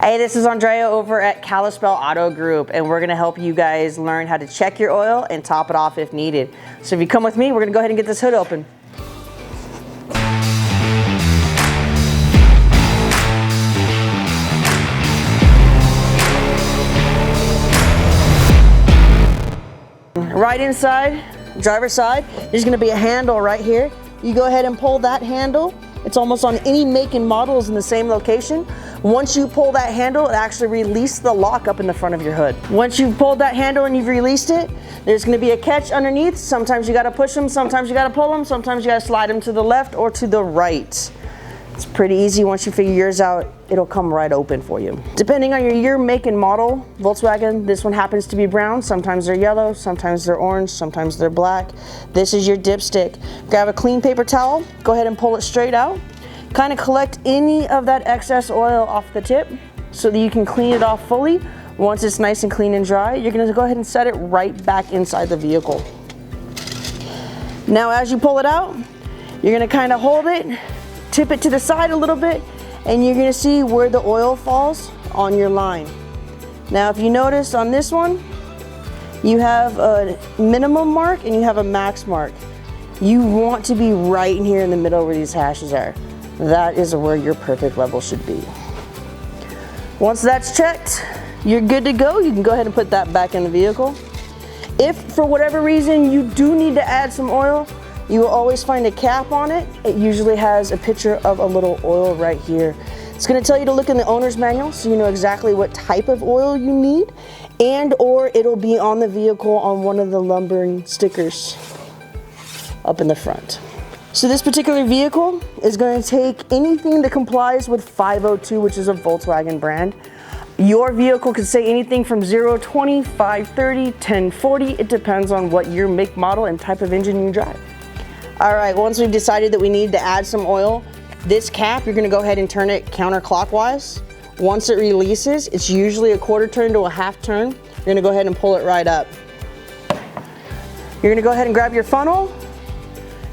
Hey, this is Andrea over at Kalispell Auto Group, and we're gonna help you guys learn how to check your oil and top it off if needed. So if you come with me, we're gonna go ahead and get this hood open. Right inside, driver's side, there's gonna be a handle right here. You go ahead and pull that handle. It's almost on any make and models in the same location. Once you pull that handle, it actually releases the lock up in the front of your hood. Once you've pulled that handle and you've released it, there's gonna be a catch underneath. Sometimes you gotta push them, sometimes you gotta pull them, sometimes you gotta slide them to the left or to the right. It's pretty easy. Once you figure yours out, it'll come right open for you. Depending on your year, make, and model, Volkswagen, this one happens to be brown. Sometimes they're yellow, sometimes they're orange, sometimes they're black. This is your dipstick. Grab a clean paper towel, go ahead and pull it straight out. Kind of collect any of that excess oil off the tip so that you can clean it off fully. Once it's nice and clean and dry, you're gonna go ahead and set it right back inside the vehicle. Now as you pull it out, you're gonna kind of hold it, tip it to the side a little bit, and you're gonna see where the oil falls on your line. Now if you notice on this one, you have a minimum mark and you have a max mark. You want to be right in here in the middle where these hashes are. That is where your perfect level should be. Once that's checked, you're good to go. You can go ahead and put that back in the vehicle. If for whatever reason you do need to add some oil, you will always find a cap on it. It usually has a picture of a little oil right here. It's gonna tell you to look in the owner's manual so you know exactly what type of oil you need, and or it'll be on the vehicle on one of the lumbering stickers up in the front. So this particular vehicle is going to take anything that complies with 502, which is a Volkswagen brand. Your vehicle could say anything from 0-20, 530, 1040. It depends on what your make, model, and type of engine you drive. All right, once we've decided that we need to add some oil, this cap, you're gonna go ahead and turn it counterclockwise. Once it releases, it's usually a quarter turn to a half turn. You're gonna go ahead and pull it right up. You're gonna go ahead and grab your funnel,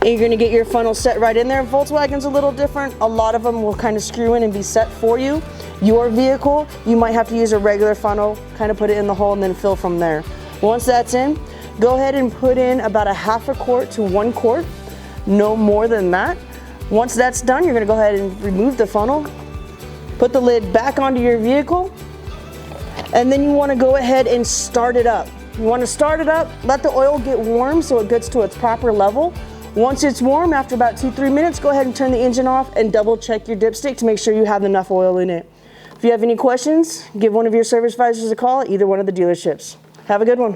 and you're gonna get your funnel set right in there. Volkswagen's a little different. A lot of them will kind of screw in and be set for you. Your vehicle, you might have to use a regular funnel, kind of put it in the hole and then fill from there. Once that's in, go ahead and put in about a half a quart to 1 quart, no more than that. Once that's done, you're gonna go ahead and remove the funnel, put the lid back onto your vehicle, and then you wanna go ahead and start it up. You wanna start it up, let the oil get warm so it gets to its proper level. Once it's warm, after about 2-3 minutes, go ahead and turn the engine off and double check your dipstick to make sure you have enough oil in it. If you have any questions, give one of your service advisors a call at either one of the dealerships. Have a good one.